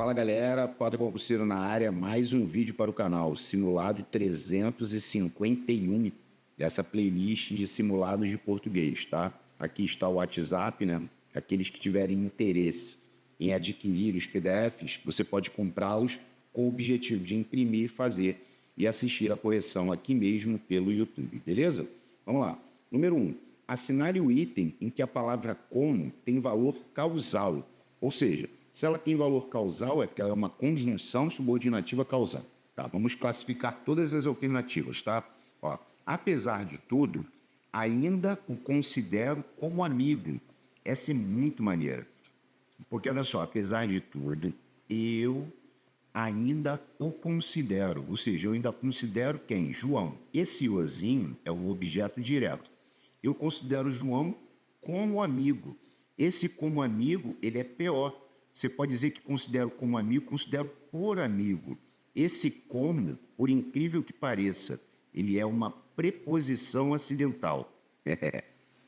Fala galera, Padre Concurseiro na área, mais um vídeo para o canal, simulado 351 dessa playlist de simulados de português, tá? Aqui está o WhatsApp, né? Aqueles que tiverem interesse em adquirir os PDFs, você pode comprá-los com o objetivo de imprimir, fazer e assistir a correção aqui mesmo pelo YouTube, beleza? Vamos lá. Número 1. Assinale o item em que a palavra como tem valor causal, ou seja, se ela tem valor causal, é porque ela é uma conjunção subordinativa causal. Tá? Vamos classificar todas as alternativas, tá? Ó, apesar de tudo, ainda o considero como amigo. Essa é muito maneira. Porque, olha só, apesar de tudo, eu ainda o considero. Ou seja, eu ainda considero quem? João. Esse ozinho é o objeto direto. Eu considero João como amigo. Esse como amigo, ele é PO. Você pode dizer que considero como amigo, considero por amigo. Esse como, por incrível que pareça, ele é uma preposição acidental.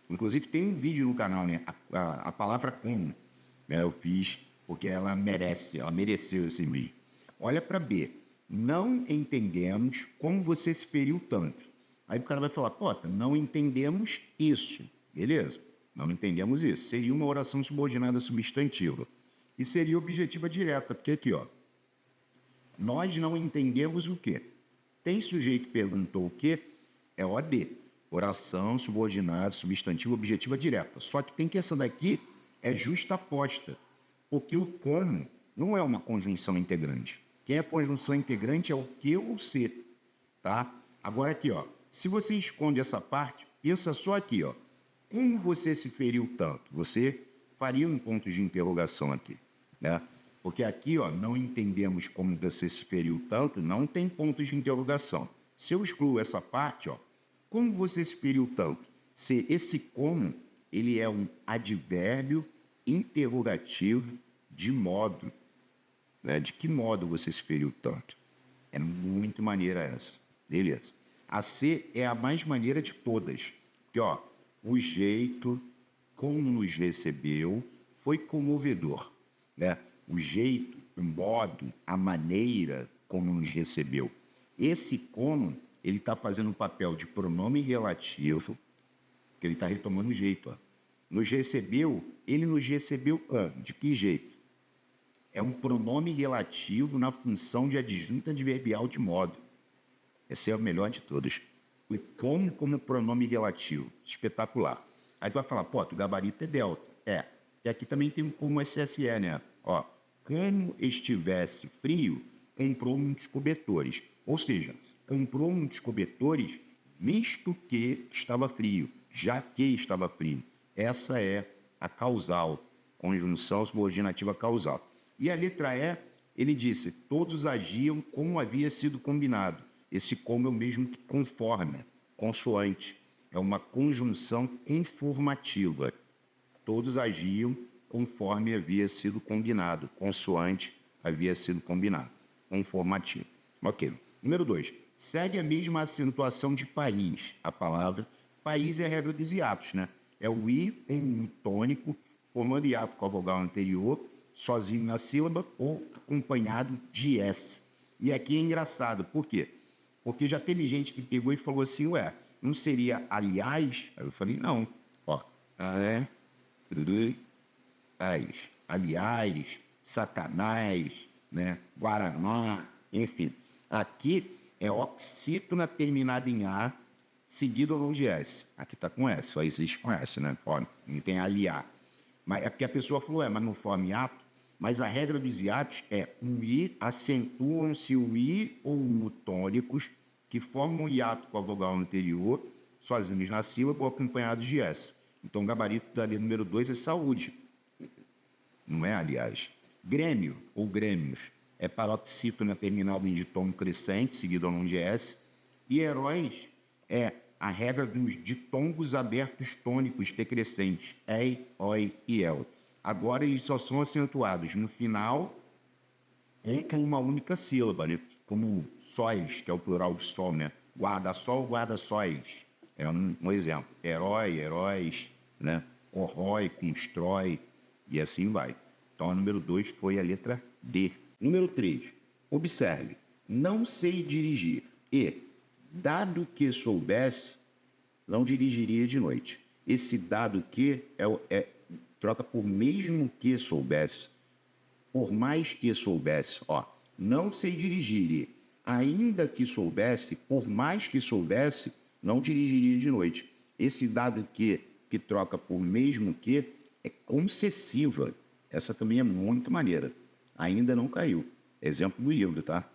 Inclusive tem um vídeo no canal, né? A palavra como, né? Eu fiz porque ela mereceu esse vídeo. Olha para B. Não entendemos como você se feriu tanto. Aí o cara vai falar, Pota, não entendemos isso. Beleza? Não entendemos isso. Seria uma oração subordinada substantiva. E seria objetiva direta, porque aqui, ó, nós não entendemos o quê? Tem sujeito que perguntou o quê? É OD. Oração subordinada, substantiva, objetiva direta. Só que tem que essa daqui é justaposta, porque o como não é uma conjunção integrante. Quem é conjunção integrante é o que ou o se, tá? Agora aqui, ó, se você esconde essa parte, pensa só aqui, ó. Como você se feriu tanto? Você faria um ponto de interrogação aqui, né? Porque aqui, ó, não entendemos como você se feriu tanto, não tem ponto de interrogação. Se eu excluo essa parte, ó, como você se feriu tanto? Se esse como, ele é um advérbio interrogativo de modo, né? De que modo você se feriu tanto? É muito maneira essa, beleza? A C é a mais maneira de todas, porque, ó, o jeito como nos recebeu foi comovedor, né? O jeito, o modo, a maneira como nos recebeu. Esse como, ele está fazendo o papel de pronome relativo, que ele está retomando o jeito, ó. Nos recebeu, ele nos recebeu de que jeito? É um pronome relativo na função de adjunto adverbial de modo. Esse é o melhor de todos. O como pronome relativo. Espetacular. Aí tu vai falar, pô, o gabarito é delta. É. E aqui também tem um como SSE, né? Ó, como estivesse frio, comprou muitos cobertores. Ou seja, comprou muitos cobertores visto que estava frio, já que estava frio. Essa é a causal, conjunção subordinativa causal. E a letra E, ele disse, todos agiam como havia sido combinado. Esse como é o mesmo que conforme, consoante. É uma conjunção conformativa. Todos agiam conforme havia sido combinado. Consoante havia sido combinado. Conformativo. Ok. Número 2. Segue a mesma acentuação de país. A palavra país é a regra dos hiatos, né? É o I em um tônico, formando hiato com a vogal anterior, sozinho na sílaba ou acompanhado de S. E aqui é engraçado. Por quê? Porque já teve gente que pegou e falou assim, ué, não seria aliás? Aí eu falei, não. Ó, aliás, sacanás, né? Guaraná, enfim. Aqui é oxítona terminada em A, seguido ao de S. Aqui tá com S, só existe com S, né? Ó, não tem aliar. Mas é porque a pessoa falou, mas não forma hiato. Mas a regra dos hiatos é o I, acentuam-se o I ou o tônicos, que formam o hiato com a vogal anterior, sozinhos na sílaba ou acompanhados de S. Então o gabarito da linha número 2 é saúde. Não é, aliás. Grêmio, ou grêmios, é paroxítona terminado em ditom crescente, seguido ao de S. E heróis é a regra dos ditongos abertos tônicos decrescentes, ei, oi e el. Agora eles só são acentuados no final ou com uma única sílaba, né? Como sóis, que é o plural de sol, né? Guarda-sol, guarda-sóis. É um exemplo. Herói, heróis, né? Corrói, constrói, e assim vai. Então, a número 2 foi a letra D. Número 3. Observe. Não sei dirigir e, dado que soubesse, não dirigiria de noite. Esse dado que troca por mesmo que soubesse. Por mais que soubesse, ó, não sei dirigir e, ainda que soubesse, por mais que soubesse, não dirigiria de noite. Esse dado que troca por mesmo que é concessiva. Essa também é muito maneira. Ainda não caiu. Exemplo do livro, tá?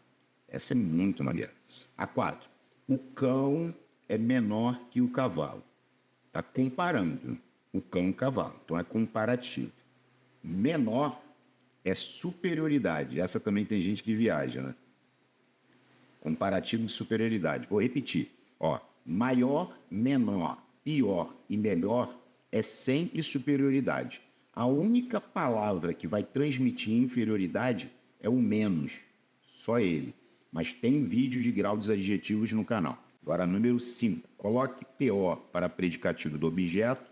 Essa é muito maneira. A 4. O cão é menor que o cavalo. Está comparando o cão e o cavalo. Então é comparativo. Menor é superioridade. Essa também tem gente que viaja, né? Comparativo de superioridade. Vou repetir. Ó, maior, menor, pior e melhor é sempre superioridade. A única palavra que vai transmitir inferioridade é o menos. Só ele. Mas tem vídeo de grau dos adjetivos no canal. Agora, número 5. Coloque PO para predicativo do objeto,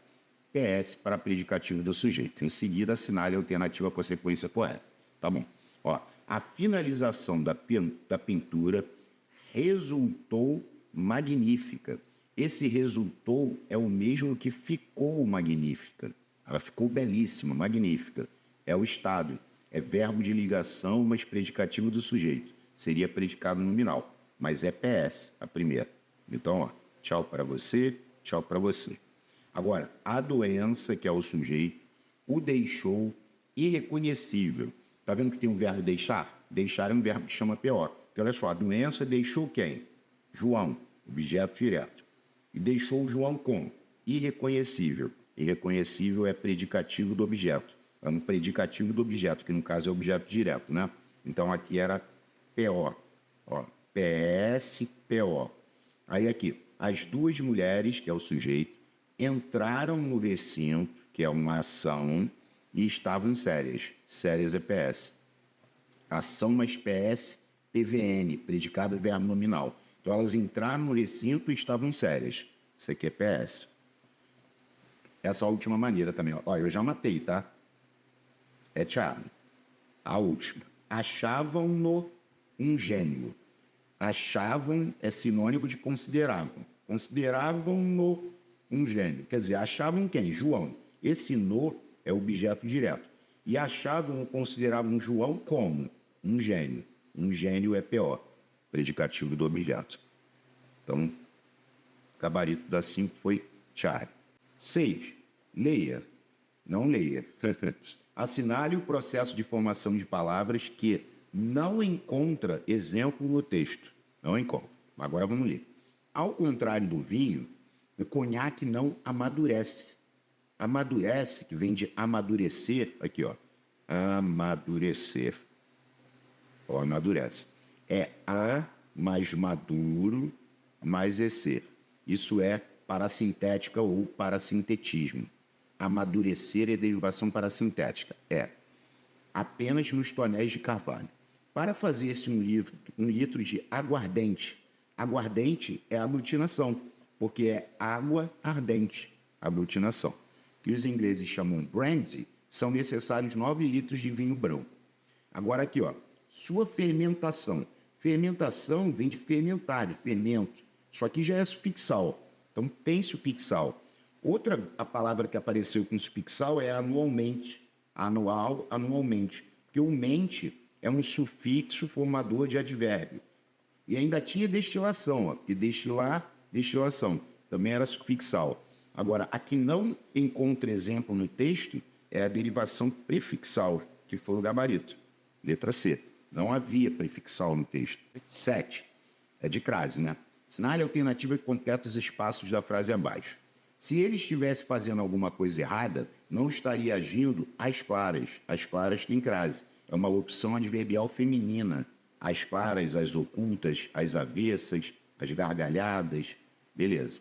PS para predicativo do sujeito. Em seguida, assinale a alternativa com a sequência correta. Tá bom? Ó, a finalização da pintura resultou magnífica. Esse resultou é o mesmo que ficou magnífica. Ela ficou belíssima, magnífica. É o estado. É verbo de ligação, mas predicativo do sujeito. Seria predicado nominal, mas é PS, a primeira. Então, ó, tchau para você, tchau para você. Agora, a doença, que é o sujeito, o deixou irreconhecível. Tá vendo que tem um verbo deixar? Deixar é um verbo que chama PO. Porque olha só, a doença deixou quem? João, objeto direto. E deixou o João como? Irreconhecível. Irreconhecível é predicativo do objeto. É um predicativo do objeto, que no caso é objeto direto, né? Então aqui era PO. Ó, PS, PO. Aí aqui, as duas mulheres, que é o sujeito, entraram no recinto, que é uma ação, e estavam sérias. Sérias é PS. Ação mais PS, PVN, predicado verbo nominal. Então elas entraram no recinto e estavam sérias. Isso aqui é PS. Essa última maneira também. Ó, eu já matei, tá? É Thiago. A última. Achavam-no um gênio. Achavam é sinônimo de consideravam. Consideravam-no um gênio. Quer dizer, achavam quem? João. Esse no é objeto direto. E achavam ou consideravam João como? Um gênio. Um gênio é PO, predicativo do objeto. Então, o gabarito da 5 foi Charlie. 6. Leia. Não leia. Assinale o processo de formação de palavras que não encontra exemplo no texto. Não encontra. Agora vamos ler. Ao contrário do vinho, o conhaque não amadurece. Amadurece, que vem de amadurecer, aqui ó, amadurecer. Ó, amadurece. É a mais maduro mais esse. Isso é parasintética ou parasintetismo. Amadurecer é derivação parasintética. É apenas nos tonéis de carvalho. Para fazer-se um litro de aguardente. Aguardente é aglutinação, porque é água ardente, aglutinação. Que os ingleses chamam brandy, são necessários 9 litros de vinho branco. Agora aqui, ó, sua fermentação. Fermentação vem de fermentar, de fermento. Isso aqui já é sufixal. Então tem sufixal. Outra a palavra que apareceu com sufixal é anualmente. Anual, anualmente. Porque o mente é um sufixo formador de advérbio. E ainda tinha destilação, ó, que destilar, destilação. Também era sufixal. Agora, a que não encontra exemplo no texto é a derivação prefixal, que foi o gabarito. Letra C. Não havia prefixal no texto. 7. É de crase, né? Assinale a alternativa que completa os espaços da frase abaixo. Se ele estivesse fazendo alguma coisa errada, não estaria agindo às claras. As claras têm crase. É uma opção adverbial feminina. As claras, as ocultas, as avessas, as gargalhadas. Beleza.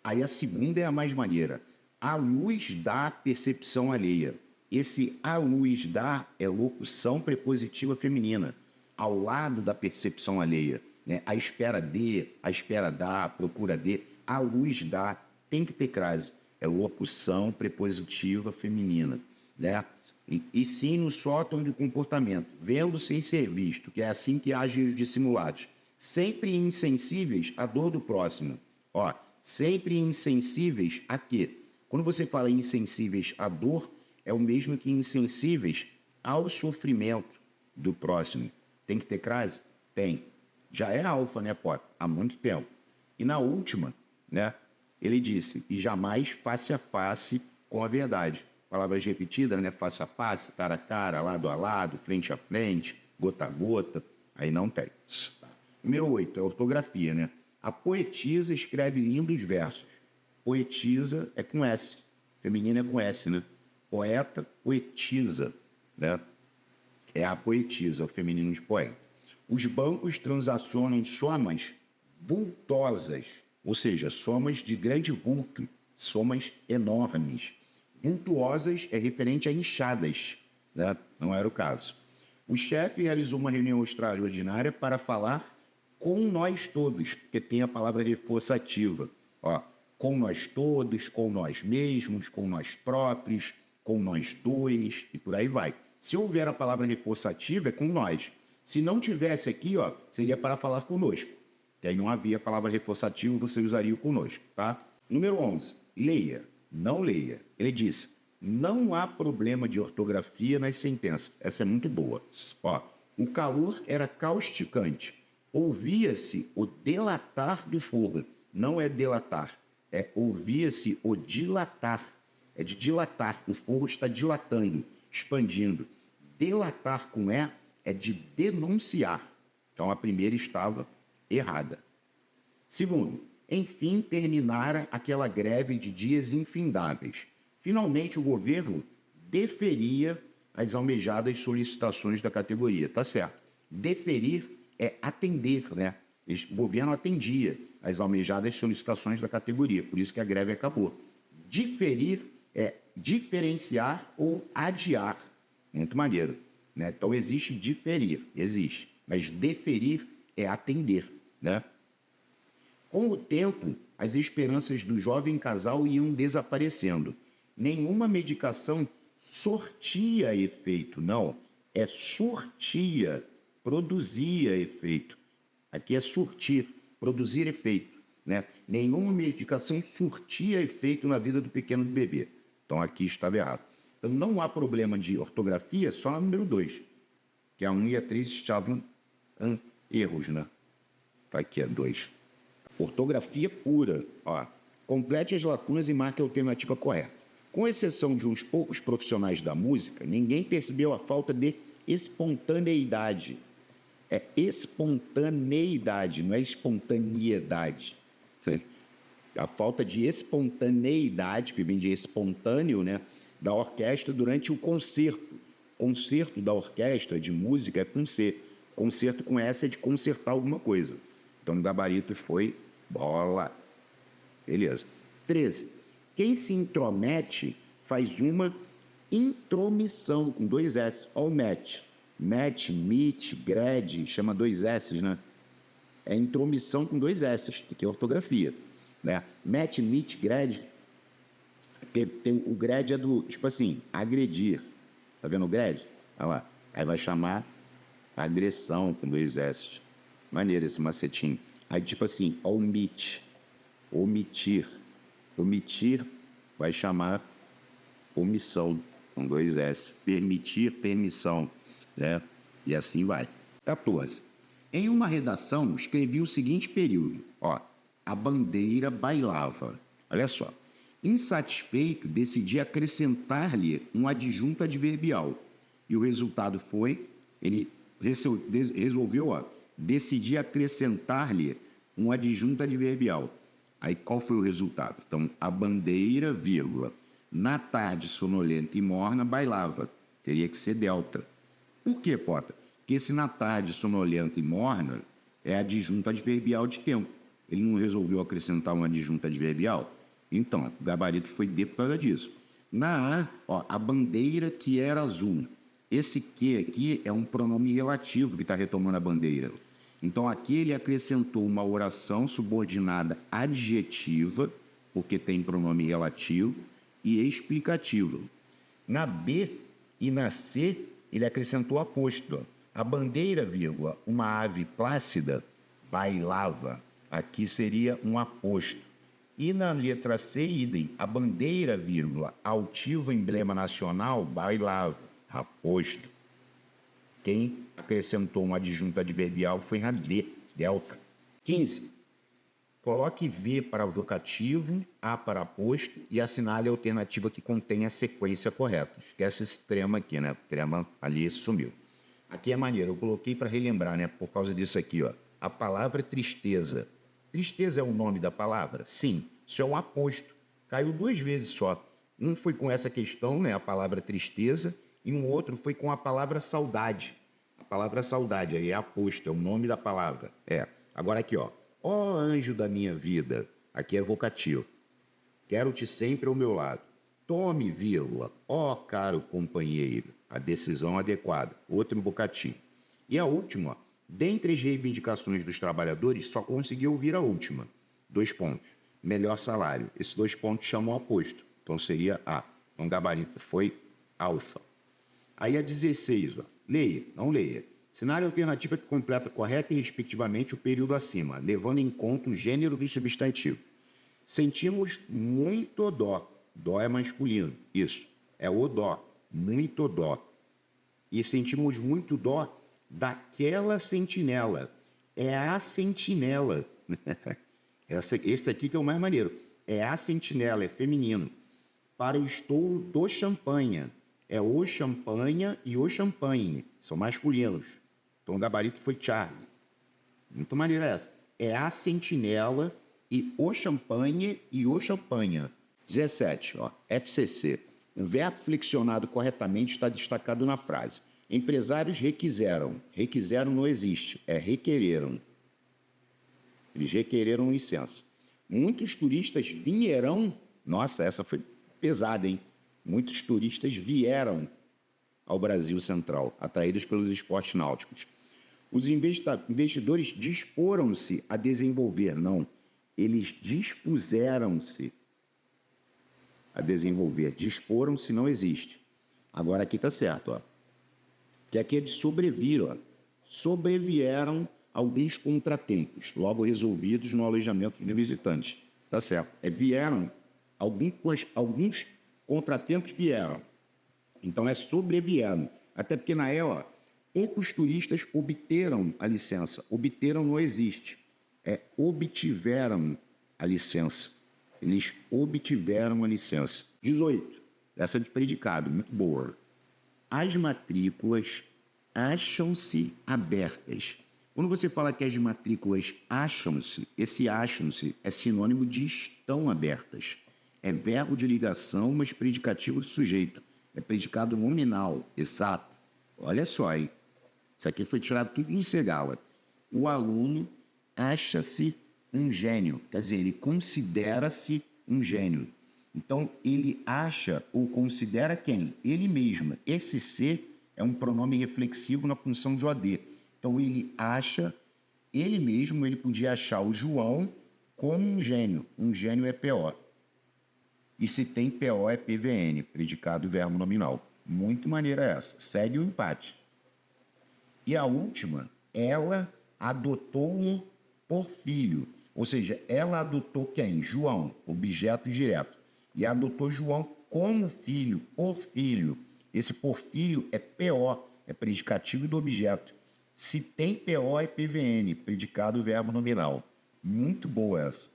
Aí a segunda é a mais maneira. À luz da percepção alheia. Esse à luz da é locução prepositiva feminina. Ao lado da percepção alheia. Né? À espera de, à espera da, à procura de. À luz da tem que ter crase. É locução prepositiva feminina. Né? E sim no sótão de comportamento, vendo sem ser visto, que é assim que agem os dissimulados, sempre insensíveis à dor do próximo. Ó, sempre insensíveis a quê? Quando você fala insensíveis à dor, é o mesmo que insensíveis ao sofrimento do próximo. Tem que ter crase? Tem. Já é alfa, né, Potter? Há muito tempo. E na última, né, ele disse, e jamais face a face com a verdade. Palavras repetidas, né? Face a face, cara a cara, lado a lado, frente a frente, gota a gota. Aí não tem. Número 8, é ortografia, né? A poetisa escreve lindos versos. Poetisa é com S. Feminina é com S, né? Poeta, poetisa, né? É a poetisa, o feminino de poeta. Os bancos transacionam somas vultosas, ou seja, somas de grande vulto, somas enormes. Vultuosas é referente a inchadas, né? Não era o caso. O chefe realizou uma reunião extraordinária para falar com nós todos, porque tem a palavra reforçativa. Ó, com nós todos, com nós mesmos, com nós próprios, com nós dois, e por aí vai. Se houver a palavra reforçativa, é com nós. Se não tivesse aqui, ó, seria para falar conosco. E aí não havia a palavra reforçativa, você usaria o conosco, tá? Número 11. Leia, não leia. Ele disse, não há problema de ortografia nas sentenças. Essa é muito boa. Ó, o calor era causticante. Ouvia-se o delatar do fogo. Não é delatar, é ouvia-se o dilatar. É de dilatar. O fogo está dilatando, expandindo. Delatar com é de denunciar. Então a primeira estava errada. Segundo, enfim terminara aquela greve de dias infindáveis. Finalmente o governo deferia as almejadas solicitações da categoria. Tá certo. Deferir é atender, né? O governo atendia as almejadas solicitações da categoria, por isso que a greve acabou. Diferir é diferenciar ou adiar. Muito maneiro, né? Então existe diferir, existe, mas deferir é atender, né? Com o tempo, as esperanças do jovem casal iam desaparecendo. Nenhuma medicação sortia efeito, não, é surtia, produzia efeito. Aqui é surtir, produzir efeito, né? Nenhuma medicação surtia efeito na vida do pequeno bebê. Então aqui estava errado. Então não há problema de ortografia, só no número 2, que a 1 e a 3 estavam erros, né? Tá aqui a 2. Ortografia pura, ó. Complete as lacunas e marque a alternativa correta. Com exceção de uns poucos profissionais da música, ninguém percebeu a falta de espontaneidade. É espontaneidade, não é espontaneidade. A falta de espontaneidade, que vem de espontâneo, né, da orquestra durante o concerto. Concerto da orquestra de música é com C. Concerto com S é de consertar alguma coisa. Então o gabarito foi bola. Beleza. 13. Quem se intromete faz uma intromissão com 2 S. Olha o match. Match, meet, grad, chama 2 S, né? É intromissão com 2 S, que é ortografia, né? Match, meet, grad. O grad é do, tipo assim, agredir. Tá vendo o grad? Olha lá. Aí vai chamar agressão com 2 S. Maneiro esse macetinho. Aí, tipo assim, omit, omitir. Omitir vai chamar omissão, com 2 S. Permitir, permissão, né? E assim vai. 14. Em uma redação, escrevi o seguinte período. Ó, a bandeira bailava. Olha só. Insatisfeito, decidi acrescentar-lhe um adjunto adverbial. E o resultado foi, ele resolveu, ó, decidi acrescentar-lhe um adjunto adverbial. Aí qual foi o resultado? Então, a bandeira, vírgula, na tarde sonolenta e morna bailava. Teria que ser delta. Por quê, Potter? Porque esse na tarde sonolenta e morna é adjunto adverbial de tempo. Ele não resolveu acrescentar um adjunto adverbial? Então, o gabarito foi D por causa disso. Na A, ó, a bandeira que era azul. Esse que aqui é um pronome relativo que está retomando a bandeira. Então, aqui ele acrescentou uma oração subordinada adjetiva, porque tem pronome relativo, e explicativa. Na B, E na C, ele acrescentou aposto. A bandeira, vírgula, uma ave plácida, bailava. Aqui seria um aposto. E na letra C, idem, a bandeira, vírgula, altivo emblema nacional, bailava. Aposto. Quem acrescentou um adjunto adverbial foi a D, delta. 15. Coloque V para vocativo, A para aposto e assinale a alternativa que contém a sequência correta. Esquece esse trema aqui, né? O trema ali sumiu. Aqui é maneiro, eu coloquei para relembrar, né? Por causa disso aqui, ó. A palavra tristeza. Tristeza é o nome da palavra? Sim, isso é um aposto. Caiu 2 vezes só. Um foi com essa questão, né? A palavra tristeza, e um outro foi com a palavra saudade. A palavra saudade aí é aposto, é o nome da palavra. Agora aqui, ó. Ó anjo da minha vida. Aqui é vocativo. Quero-te sempre ao meu lado. Tome, vírgula. Ó caro companheiro. A decisão adequada. Outro vocativo. E a última, ó. Dentre as reivindicações dos trabalhadores, só consegui ouvir a última. 2 pontos. Melhor salário. Esses 2 pontos chamam aposto. Então seria A. Então gabarito foi alfa. Aí a 16, ó. Leia, não leia. Sinale a alternativa que completa correta e respectivamente o período acima, levando em conta o gênero do substantivo. Sentimos muito dó. Dó é masculino. Isso. É o dó. Muito dó. E sentimos muito dó daquela sentinela. É a sentinela. Esse aqui que é o mais maneiro. É a sentinela, é feminino. Para o estouro do champanha. É o champanha e o champanhe. São masculinos. Então o gabarito foi Charlie. Muito maneiro essa. É a sentinela e o champanhe e o champanha. 17, ó. FCC. O verbo flexionado corretamente está destacado na frase. Empresários requiseram. Requiseram não existe. É requereram. Eles requereram licença. Muitos turistas vieram. Nossa, essa foi pesada, hein? Muitos turistas vieram ao Brasil Central, atraídos pelos esportes náuticos. Os investidores disporam-se a desenvolver, não. Eles dispuseram-se a desenvolver. Disporam-se não existe. Agora aqui está certo, ó. Que aqui é de sobrevir, ó. Sobrevieram alguns contratempos, logo resolvidos no alojamento de visitantes. Tá certo. Vieram, alguns contratempos vieram. Então é sobrevieram. Até porque na ó, poucos turistas obteram a licença. Obteram não existe. Obtiveram a licença. Eles obtiveram a licença. 18. Essa de predicado, muito boa. As matrículas acham-se abertas. Quando você fala que as matrículas acham-se, esse acham-se é sinônimo de estão abertas. É verbo de ligação, mas predicativo de sujeito. É predicado nominal, exato. Olha só, hein? Isso aqui foi tirado tudo em Segala. O aluno acha-se um gênio. Quer dizer, ele considera-se um gênio. Então, ele acha ou considera quem? Ele mesmo. Esse ser é um pronome reflexivo na função de OD. Então, ele acha, ele mesmo, ele podia achar o João como um gênio. Um gênio é PO. E se tem PO é PVN, predicado e verbo nominal. Muito maneira essa. Segue o empate. E a última, ela adotou-o por filho. Ou seja, ela adotou quem? João, objeto direto. E adotou João como filho, por filho. Esse por filho é PO, é predicativo do objeto. Se tem PO é PVN, predicado verbo nominal. Muito boa essa.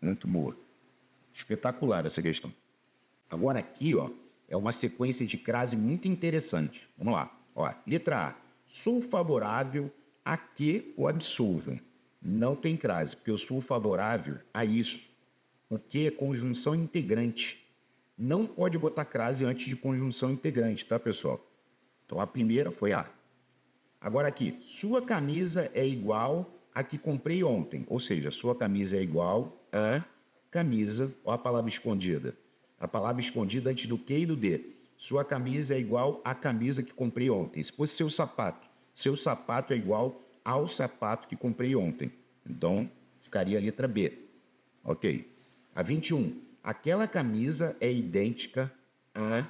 Muito boa. Espetacular essa questão. Agora aqui, ó, é uma sequência de crase muito interessante. Vamos lá. Ó, letra A. Sou favorável a que o absolvam. Não tem crase, porque eu sou favorável a isso. O que é conjunção integrante. Não pode botar crase antes de conjunção integrante, tá, pessoal? Então a primeira foi A. Agora aqui, sua camisa é igual a que comprei ontem. Ou seja, sua camisa é igual a camisa, ó a palavra escondida. A palavra escondida antes do Q e do D. Sua camisa é igual à camisa que comprei ontem. Se fosse seu sapato é igual ao sapato que comprei ontem. Então, ficaria a letra B. Ok. A 21. Aquela camisa é idêntica à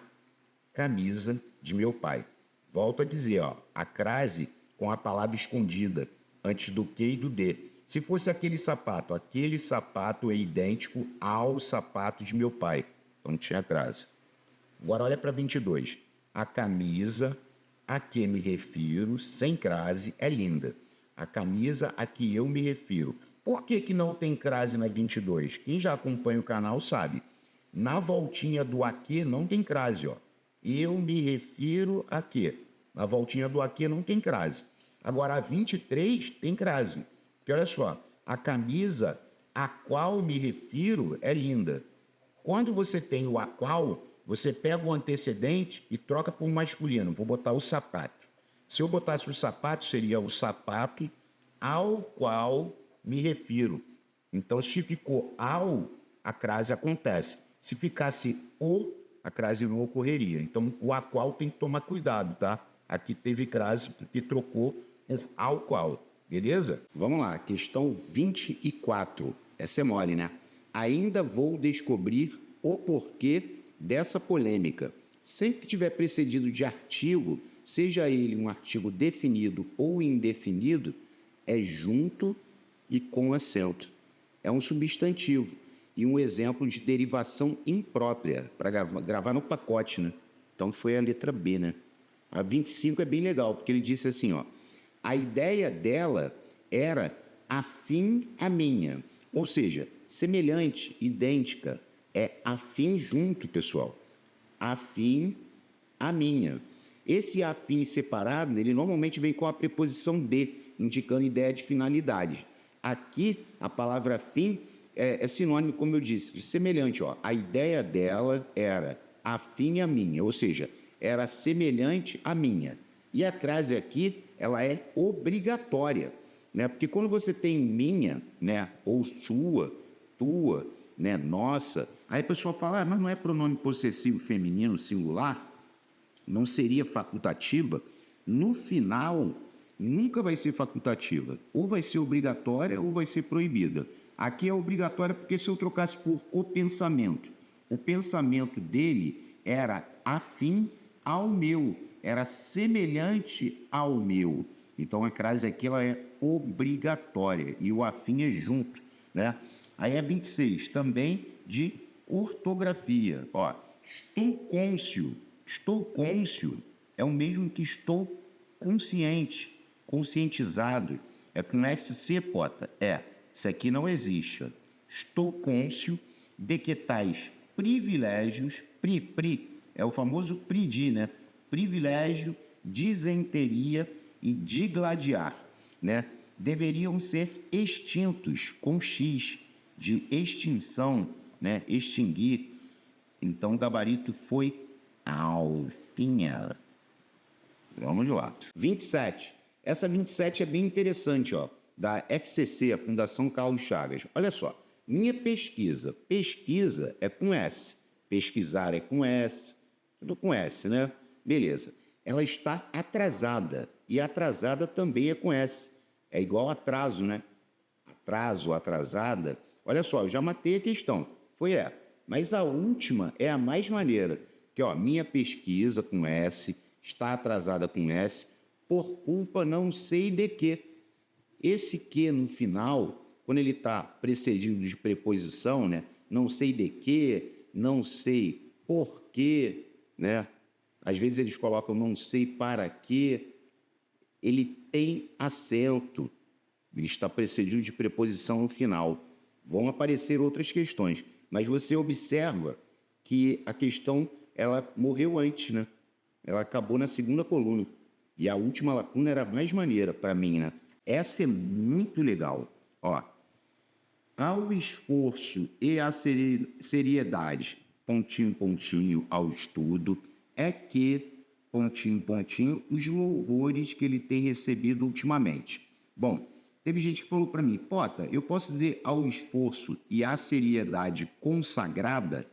camisa de meu pai. Volto a dizer, ó, a crase com a palavra escondida antes do que e do de. Se fosse aquele sapato é idêntico ao sapato de meu pai. Então tinha crase. Agora olha para 22. A camisa a que me refiro, sem crase, é linda. A camisa a que eu me refiro. Por que não tem crase na 22? Quem já acompanha o canal sabe. Na voltinha do aqui não tem crase, ó. Eu me refiro a quê? Na voltinha do aqui não tem crase. Agora a 23 tem crase. Porque olha só, a camisa a qual me refiro é linda. Quando você tem o a qual, você pega o antecedente e troca por um masculino. Vou botar o sapato. Se eu botasse o sapato, seria o sapato ao qual me refiro. Então, se ficou ao, a crase acontece. Se ficasse o, a crase não ocorreria. Então, o a qual tem que tomar cuidado, tá? Aqui teve crase que trocou ao qual. Beleza? Vamos lá, questão 24. Essa é mole, né? Ainda vou descobrir o porquê dessa polêmica. Sempre que tiver precedido de artigo, seja ele um artigo definido ou indefinido, é junto e com acento. É um substantivo e um exemplo de derivação imprópria para gravar no pacote, né? Então foi a letra B, né? A 25 é bem legal, porque ele disse assim, ó, a ideia dela era afim à minha, ou seja, semelhante, idêntica, é afim junto, pessoal. Afim à minha. Esse afim separado, ele normalmente vem com a preposição de, indicando ideia de finalidade. Aqui, a palavra afim é sinônimo, como eu disse, de semelhante. Ó. A ideia dela era afim à minha, ou seja, era semelhante à minha. E a crase aqui, ela é obrigatória, né? Porque quando você tem minha, né, ou sua, tua, né, nossa, aí a pessoa fala, mas não é pronome possessivo feminino singular? Não seria facultativa? No final, nunca vai ser facultativa. Ou vai ser obrigatória ou vai ser proibida. Aqui é obrigatória porque se eu trocasse por o pensamento dele era afim ao meu, era semelhante ao meu. Então a crase aqui ela é obrigatória e o afim é junto, né? Aí é 26, também de ortografia. Ó, estou cônscio é o mesmo que estou consciente, conscientizado. É com SC, pota. Isso aqui não existe. Ó. Estou cônscio de que tais privilégios, é o famoso pridi, né? Privilégio, disenteria e digladiar, né? Deveriam ser extintos com X, de extinção, né? Extinguir. Então o gabarito foi alfinha. Vamos lá. 27. Essa 27 é bem interessante, ó, da FCC, a Fundação Carlos Chagas. Olha só, minha pesquisa. Pesquisa é com S. Pesquisar é com S. Tudo com S, né? Beleza. Ela está atrasada. E atrasada também é com S. É igual atraso, né? Atraso, atrasada. Olha só, eu já matei a questão. Foi Mas a última é a mais maneira. Que, ó, minha pesquisa com S está atrasada com S por culpa não sei de quê. Esse que no final, quando ele está precedido de preposição, né? Não sei de quê, não sei por quê, né? Às vezes eles colocam não sei para quê. Ele tem acento. Ele está precedido de preposição no final. Vão aparecer outras questões, mas você observa que a questão ela morreu antes, né? Ela acabou na segunda coluna. E a última lacuna era mais maneira para mim, né? Essa é muito legal. Ó, ao esforço e à seriedade, pontinho, pontinho, ao estudo, é que, pontinho, pontinho, os louvores que ele tem recebido ultimamente. Bom, teve gente que falou para mim, Pota, eu posso dizer ao esforço e à seriedade consagrada?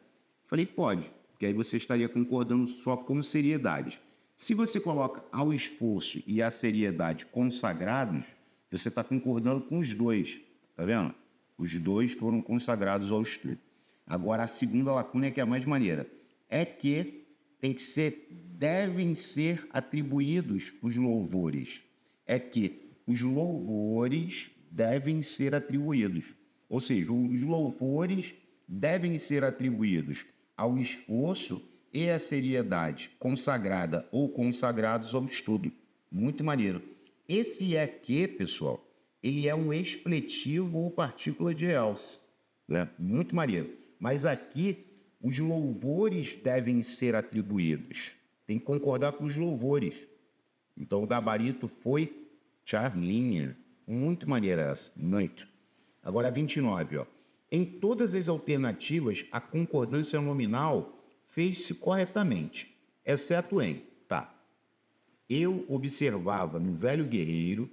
Falei, pode, porque aí você estaria concordando só com seriedade. Se você coloca ao esforço e à seriedade consagrados, você está concordando com os dois, tá vendo? Os dois foram consagrados ao estudo. Agora, a segunda lacuna é que é a mais maneira. É que devem ser atribuídos os louvores. É que os louvores devem ser atribuídos. Ou seja, os louvores devem ser atribuídos ao esforço e à seriedade consagrada ou consagrados ao estudo. Muito maneiro. Esse é que, pessoal, ele é um expletivo ou partícula de else, né? Muito maneiro. Mas aqui, os louvores devem ser atribuídos. Tem que concordar com os louvores. Então, o gabarito foi Charlinha. Muito maneira essa. Muito. Agora, 29, ó. Em todas as alternativas, a concordância nominal fez-se corretamente, exceto em, tá. Eu observava no velho guerreiro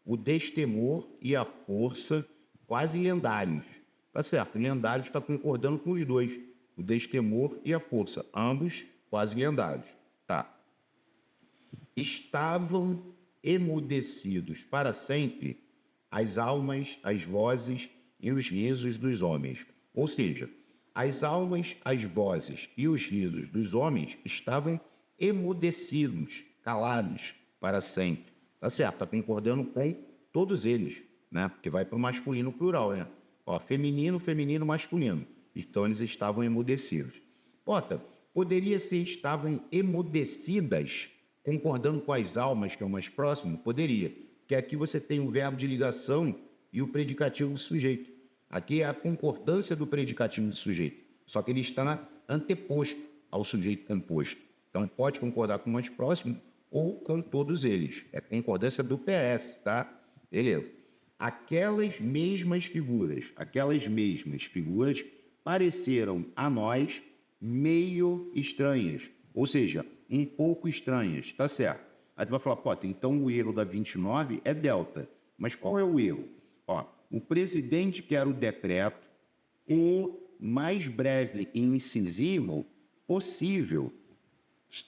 o destemor e a força quase lendários. Tá certo, lendários está concordando com os dois. O destemor e a força, ambos quase lendários. Tá. Estavam emudecidos para sempre as almas, as vozes e os risos dos homens. Ou seja, as almas, as vozes e os risos dos homens estavam emudecidos, calados para sempre. Tá certo? Está concordando com todos eles, né? Porque vai para o masculino plural, né? Ó, feminino, feminino, masculino. Então eles estavam emudecidos. Pota, poderia ser estavam emudecidas, concordando com as almas, que é o mais próximo? Poderia. Porque aqui você tem o verbo de ligação e o predicativo do sujeito. Aqui é a concordância do predicativo do sujeito, só que ele está anteposto ao sujeito composto. Então, pode concordar com o mais próximo ou com todos eles. É concordância do PS, tá? Beleza. Aquelas mesmas figuras pareceram a nós meio estranhas, ou seja, um pouco estranhas, tá certo? Aí tu vai falar, pô, então o erro da 29 é delta. Mas qual é o erro? Ó, o presidente quer o decreto o mais breve e incisivo possível.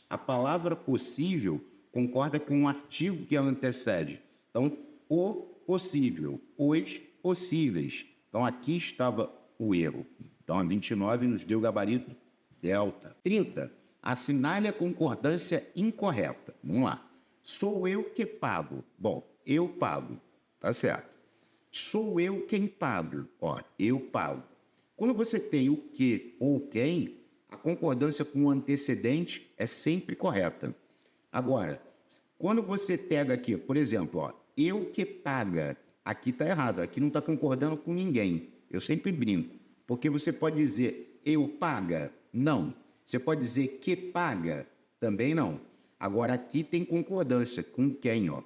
A palavra possível concorda com o artigo que ela antecede. Então, o possível, os possíveis. Então, aqui estava o erro. Então, a 29 nos deu o gabarito delta. 30. Assinale a concordância incorreta. Vamos lá. Sou eu que pago. Bom, eu pago. Tá certo. Sou eu quem pago. Ó, eu pago. Quando você tem o que ou quem, a concordância com o antecedente é sempre correta. Agora, quando você pega aqui, por exemplo, ó, eu que paga, aqui está errado, aqui não está concordando com ninguém. Eu sempre brinco, porque você pode dizer eu paga? Não. Você pode dizer que paga? Também não. Agora, aqui tem concordância com quem, ó.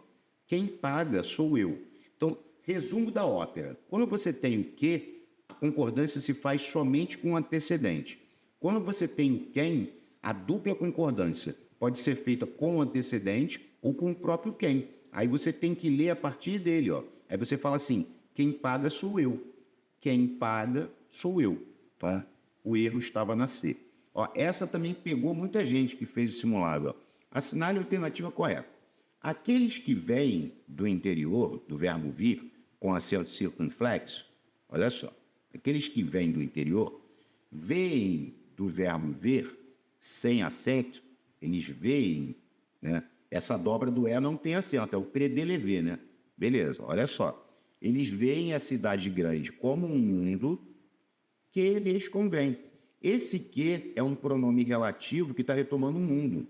Quem paga sou eu. Então, resumo da ópera. Quando você tem o que, a concordância se faz somente com o antecedente. Quando você tem o quem, a dupla concordância pode ser feita com o antecedente ou com o próprio quem. Aí você tem que ler a partir dele, ó. Aí você fala assim, quem paga sou eu. Quem paga sou eu, tá? O erro estava na C. Ó, essa também pegou muita gente que fez o simulado, ó. Assinale a alternativa correta. Aqueles que vêm do interior, do verbo vir, com acento circunflexo, olha só, aqueles que vêm do interior, veem do verbo ver, sem acento, eles veem, né? Essa dobra do E não tem acento, é o predelever, né? Beleza, olha só. Eles veem a cidade grande como um mundo que lhes convém. Esse que é um pronome relativo que está retomando o mundo.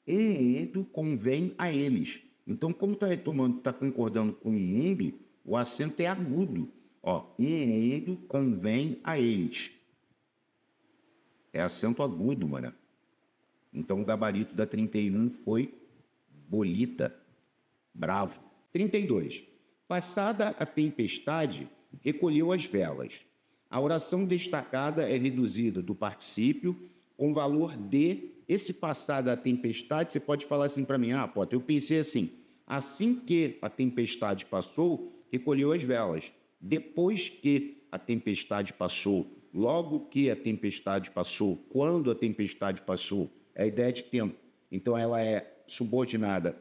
Um mundo convém a eles. Então, como está retomando, está concordando com o mundo, o acento é agudo. Ó, um mundo convém a eles. É acento agudo, mano. Então, o gabarito da 31 foi bolita. Bravo. 32. Passada a tempestade, recolheu as velas. A oração destacada é reduzida do particípio com valor de. Esse passada a tempestade, você pode falar assim para mim, Potter, eu pensei assim que a tempestade passou, recolheu as velas. Depois que a tempestade passou, logo que a tempestade passou, quando a tempestade passou, é a ideia de tempo. Então, ela é subordinada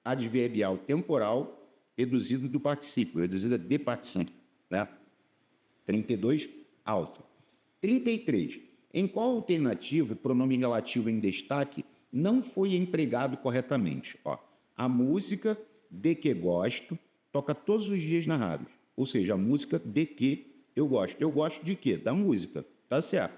adverbial temporal, reduzida do particípio, reduzida de particípio, né? 32, alfa. 33. Em qual alternativa o pronome relativo em destaque não foi empregado corretamente? Ó, a música de que gosto toca todos os dias na rádio. Ou seja, a música de que eu gosto. Eu gosto de quê? Da música. Tá certo.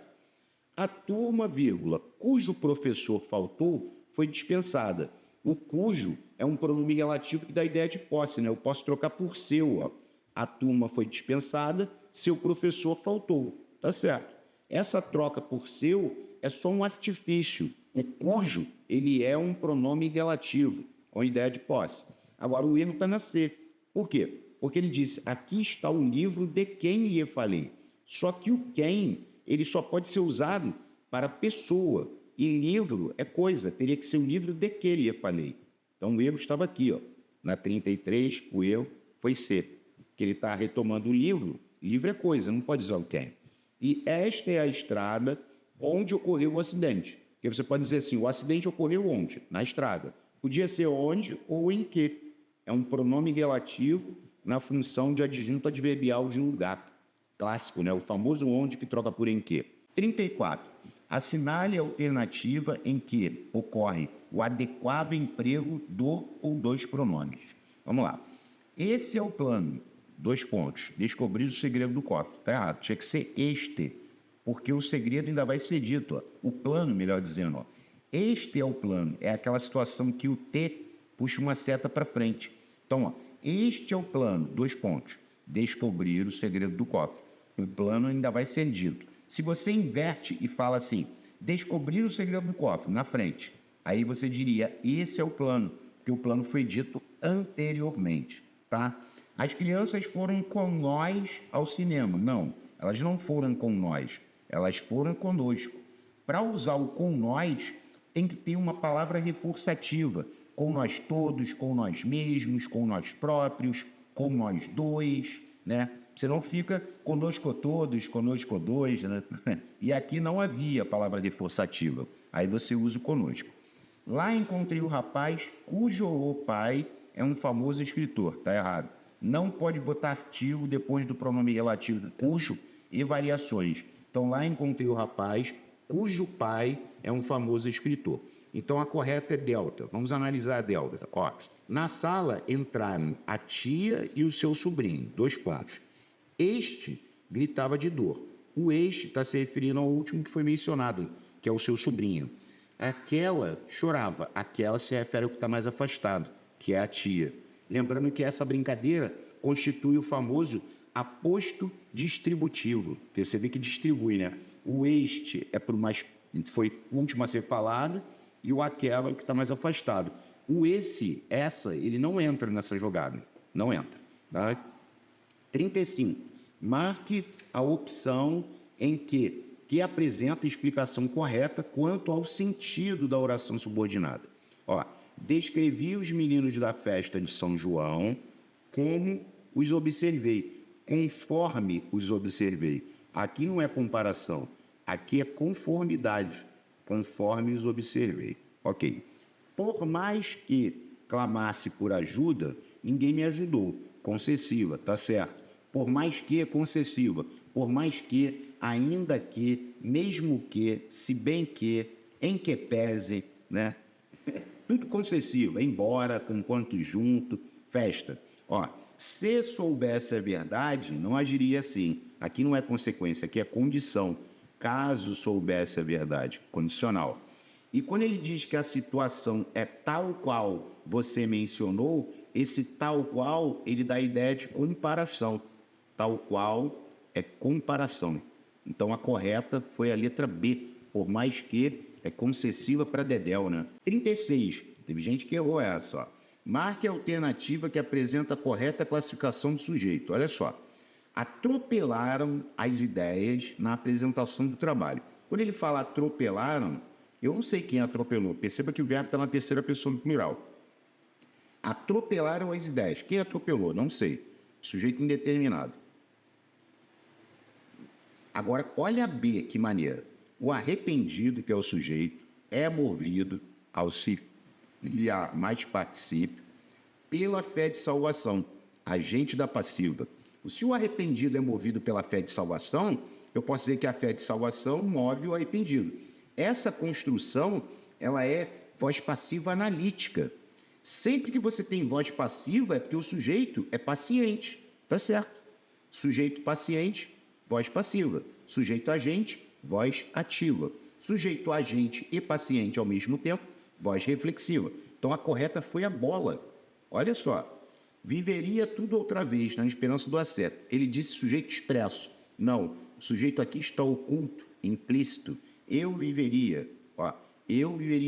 A turma, vírgula, cujo professor faltou, foi dispensada. O cujo é um pronome relativo que dá ideia de posse, né? Eu posso trocar por seu. Ó. A turma foi dispensada, seu professor faltou. Tá certo. Essa troca por seu é só um artifício. O cujo, ele é um pronome relativo, com ideia de posse. Agora, o erro está na C. Por quê? Porque ele disse, aqui está o livro de quem lhe falei. Só que o quem, ele só pode ser usado para pessoa. E livro é coisa, teria que ser o livro de que lhe falei. Então, o erro estava aqui, ó. Na 33, o erro foi C. Que ele está retomando o livro. Livro é coisa, não pode usar o quem. E esta é a estrada onde ocorreu o acidente. Porque você pode dizer assim, o acidente ocorreu onde? Na estrada. Podia ser onde ou em que. É um pronome relativo na função de adjunto adverbial de lugar. Clássico, né? O famoso onde que troca por em que. 34. Assinale a alternativa em que ocorre o adequado emprego do ou dos pronomes. Vamos lá. Esse é o plano. 2 pontos. Descobrir o segredo do cofre. Está errado. Tinha que ser este. Porque o segredo ainda vai ser dito. Ó. O plano, melhor dizendo. Ó. Este é o plano. É aquela situação que o T puxa uma seta para frente. Então, ó, este é o plano. 2 pontos. Descobrir o segredo do cofre. O plano ainda vai ser dito. Se você inverte e fala assim, descobrir o segredo do cofre, na frente, aí você diria, esse é o plano, porque o plano foi dito anteriormente, tá? As crianças foram com nós ao cinema. Não, elas não foram com nós, elas foram conosco. Para usar o com nós, tem que ter uma palavra reforçativa, com nós todos, com nós mesmos, com nós próprios, com nós dois, né? Você não fica conosco todos, conosco dois, né? E aqui não havia palavra reforçativa. Aí você usa o conosco. Lá encontrei o rapaz cujo o pai é um famoso escritor. Tá errado. Não pode botar artigo depois do pronome relativo cujo e variações. Então, lá encontrei o rapaz cujo pai é um famoso escritor. Então, a correta é delta. Vamos analisar a delta. Ó, na sala entraram a tia e o seu sobrinho. 2 pontos. Este gritava de dor. O este está se referindo ao último que foi mencionado, que é o seu sobrinho. Aquela chorava. Aquela se refere ao que está mais afastado, que é a tia. Lembrando que essa brincadeira constitui o famoso aposto distributivo, porque você vê que distribui, né? O este é para o mais... foi o último a ser falado e o aquela é o que está mais afastado. O esse, essa, ele não entra nessa jogada. Não entra. Tá? 35. Marque a opção em que apresenta a explicação correta quanto ao sentido da oração subordinada. Ó, descrevi os meninos da festa de São João como os observei, conforme os observei. Aqui não é comparação, aqui é conformidade, conforme os observei. Ok. Por mais que clamasse por ajuda, ninguém me ajudou. Concessiva, tá certo. Por mais que, concessiva. Por mais que, ainda que, mesmo que, se bem que, em que pese, né? Tudo concessivo, embora, com quanto junto, festa. Ó, se soubesse a verdade, não agiria assim. Aqui não é consequência, aqui é condição. Caso soubesse a verdade, condicional. E quando ele diz que a situação é tal qual você mencionou, esse tal qual, ele dá a ideia de comparação. Tal qual é comparação. Então, a correta foi a letra B, por mais que é concessiva para dedéu, né? 36. Teve gente que errou essa, ó. Marque a alternativa que apresenta a correta classificação do sujeito. Olha só. Atropelaram as ideias na apresentação do trabalho. Quando ele fala atropelaram, eu não sei quem atropelou. Perceba que o verbo está na terceira pessoa do plural. Atropelaram as ideias. Quem atropelou? Não sei. Sujeito indeterminado. Agora, olha a B, que maneira. O arrependido, que é o sujeito, é movido, auxiliar mais particípio, pela fé de salvação, agente da passiva. Se o arrependido é movido pela fé de salvação, eu posso dizer que a fé de salvação move o arrependido. Essa construção, ela é voz passiva analítica. Sempre que você tem voz passiva, é porque o sujeito é paciente, tá certo? Sujeito paciente, voz passiva. Sujeito agente, voz ativa. Sujeito agente e paciente ao mesmo tempo, voz reflexiva. Então a correta foi a bola. Olha só. Viveria tudo outra vez, na esperança do acerto. Ele disse sujeito expresso. Não, o sujeito aqui está oculto, implícito. Eu viveria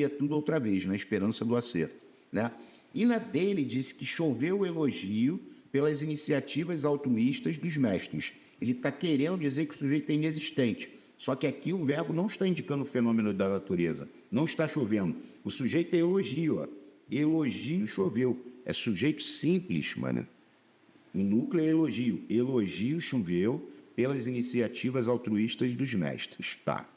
tudo outra vez, na esperança do acerto. Né? E na dele disse que choveu elogio pelas iniciativas altruístas dos mestres. Ele está querendo dizer que o sujeito é inexistente. Só que aqui o verbo não está indicando o fenômeno da natureza. Não está chovendo. O sujeito é elogio. Ó. Elogio choveu. É sujeito simples, mano. O núcleo é elogio. Elogio choveu pelas iniciativas altruístas dos mestres. Tá.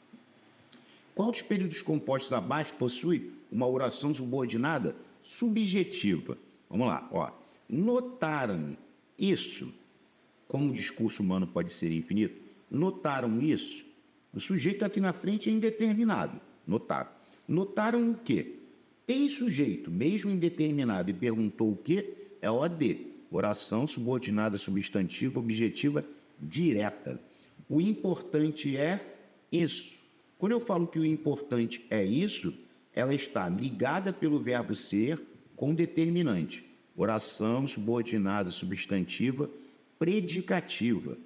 Qual dos períodos compostos abaixo possui uma oração subordinada subjetiva? Vamos lá, ó. Notaram isso. Como o discurso humano pode ser infinito, notaram isso? O sujeito aqui na frente é indeterminado. Notaram. Notaram o quê? Tem sujeito, mesmo indeterminado, e perguntou o quê? É OD. Oração subordinada substantiva objetiva direta. O importante é isso. Quando eu falo que o importante é isso, ela está ligada pelo verbo ser com determinante. Oração subordinada substantiva predicativa.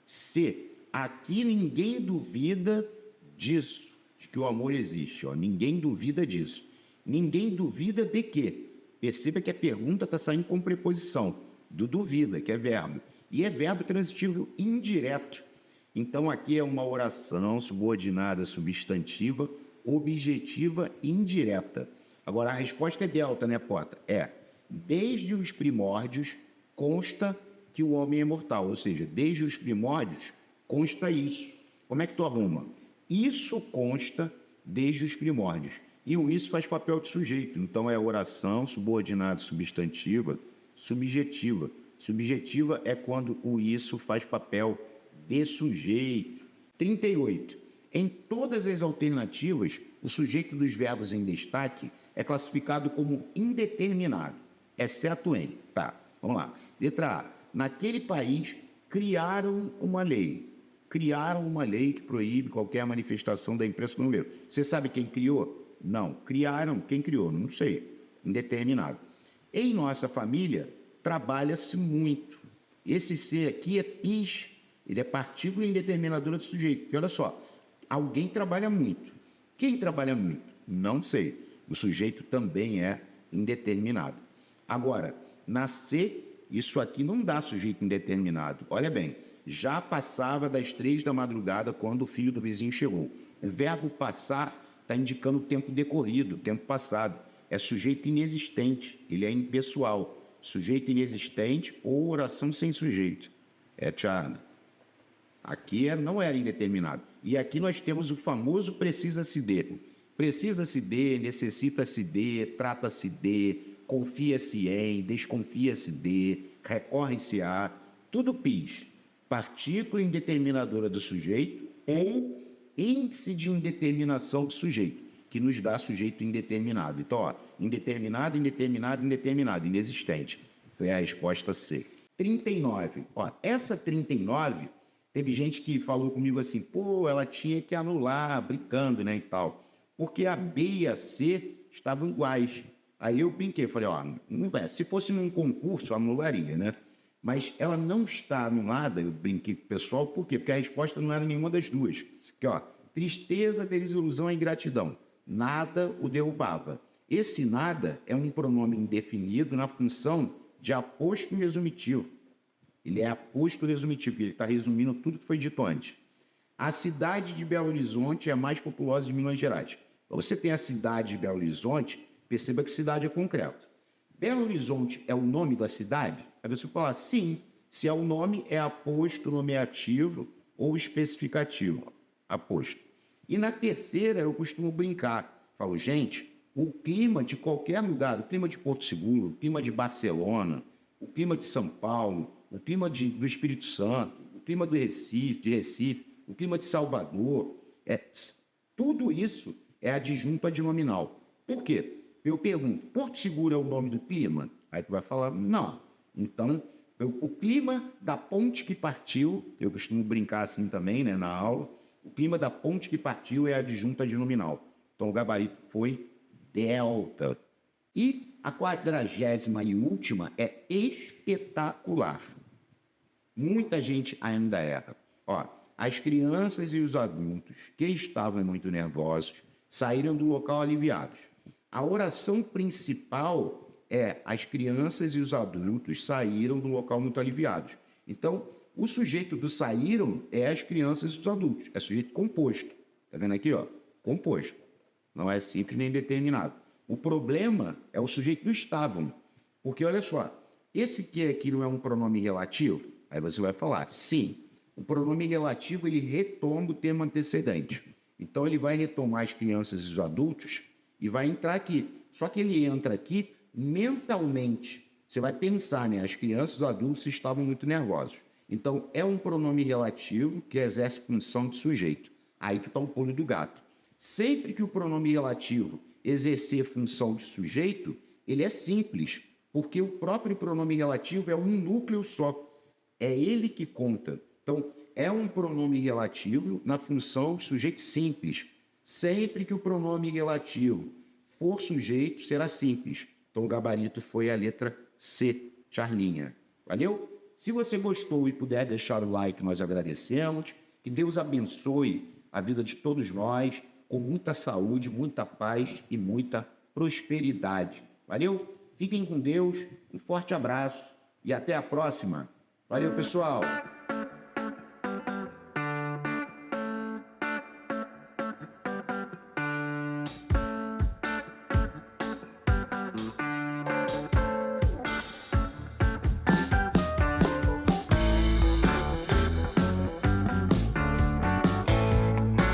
Se aqui ninguém duvida disso, de que o amor existe, ó, ninguém duvida disso. Ninguém duvida de quê? Perceba que a pergunta está saindo com preposição, do duvida, que é verbo. E é verbo transitivo indireto. Então, aqui é uma oração subordinada substantiva, objetiva indireta. Agora, a resposta é delta, né, Pota? É, desde os primórdios consta que o homem é mortal, ou seja, desde os primórdios consta isso. Como é que tu arruma? Isso consta desde os primórdios. E o isso faz papel de sujeito. Então, é oração subordinada substantiva, subjetiva. Subjetiva é quando o isso faz papel de sujeito. 38. Em todas as alternativas, o sujeito dos verbos em destaque é classificado como indeterminado, exceto em. Tá, vamos lá. Letra A. Naquele país, criaram uma lei. Criaram uma lei que proíbe qualquer manifestação da imprensa com número. Você sabe quem criou? Não. Criaram. Quem criou? Não sei. Indeterminado. Em nossa família, trabalha-se muito. Esse ser aqui é pis. Ele é partícula indeterminadora do sujeito. Porque olha só, alguém trabalha muito. Quem trabalha muito? Não sei. O sujeito também é indeterminado. Agora, nascer, isso aqui não dá sujeito indeterminado. Olha bem, já passava das 3 da madrugada quando o filho do vizinho chegou. O verbo passar está indicando o tempo decorrido, o tempo passado. É sujeito inexistente, ele é impessoal. Sujeito inexistente ou oração sem sujeito. É, Tiago. Aqui não era indeterminado. E aqui nós temos o famoso precisa-se de. Precisa-se de, necessita-se de, trata-se de, confia-se em, desconfia-se de, recorre-se a, tudo PIS. Partícula indeterminadora do sujeito ou índice de indeterminação do sujeito, que nos dá sujeito indeterminado. Então, ó, indeterminado, indeterminado, indeterminado, inexistente. Foi a resposta C. 39. Ó, essa 39, teve gente que falou comigo assim, pô, ela tinha que anular, brincando, né, e tal. Porque a B e a C estavam iguais. Aí eu brinquei, falei, ó, não vai. Se fosse num concurso, anularia, né? Mas ela não está anulada, eu brinquei com o pessoal, por quê? Porque a resposta não era nenhuma das duas. Aqui, ó, tristeza, desilusão e ingratidão. Nada o derrubava. Esse nada é um pronome indefinido na função de aposto resumitivo. Ele é aposto resumitivo, ele está resumindo tudo que foi dito antes. A cidade de Belo Horizonte é a mais populosa de Minas Gerais. Você tem a cidade de Belo Horizonte, perceba que cidade é concreto. Belo Horizonte é o nome da cidade? Aí você fala, sim, se é o nome, é aposto nomeativo ou especificativo. Aposto. E na terceira, eu costumo brincar. Falo, gente, o clima de qualquer lugar, o clima de Porto Seguro, o clima de Barcelona, o clima de São Paulo, o clima do Espírito Santo, o clima do Recife, o clima de Salvador, tudo isso é adjunto adnominal. Por quê? Eu pergunto, Porto Seguro é o nome do clima? Aí tu vai falar, não. Então, o clima da ponte que partiu, eu costumo brincar assim também, né, na aula, o clima da ponte que partiu é adjunto adnominal. Então, o gabarito foi delta. E a 40ª e última é espetacular. Muita gente ainda erra. Ó, as crianças e os adultos que estavam muito nervosos saíram do local aliviados. A oração principal é as crianças e os adultos saíram do local muito aliviados. Então, o sujeito do saíram é as crianças e os adultos. É sujeito composto. Tá vendo aqui, ó? Composto. Não é simples nem determinado. O problema é o sujeito do estavam. Porque, olha só, esse que aqui não é um pronome relativo? Aí você vai falar, sim. O pronome relativo, ele retoma o termo antecedente. Então, ele vai retomar as crianças e os adultos e vai entrar aqui. Só que ele entra aqui mentalmente. Você vai pensar, né? As crianças e os adultos estavam muito nervosos. Então, é um pronome relativo que exerce função de sujeito. Aí que está o pulo do gato. Sempre que o pronome relativo exercer função de sujeito, ele é simples, porque o próprio pronome relativo é um núcleo só. É ele que conta. Então, é um pronome relativo na função de sujeito simples. Sempre que o pronome relativo for sujeito, será simples. Então, o gabarito foi a letra C, Charlinha. Valeu? Se você gostou e puder deixar o like, nós agradecemos. Que Deus abençoe a vida de todos nós, com muita saúde, muita paz e muita prosperidade. Valeu? Fiquem com Deus, um forte abraço e até a próxima. Valeu, pessoal!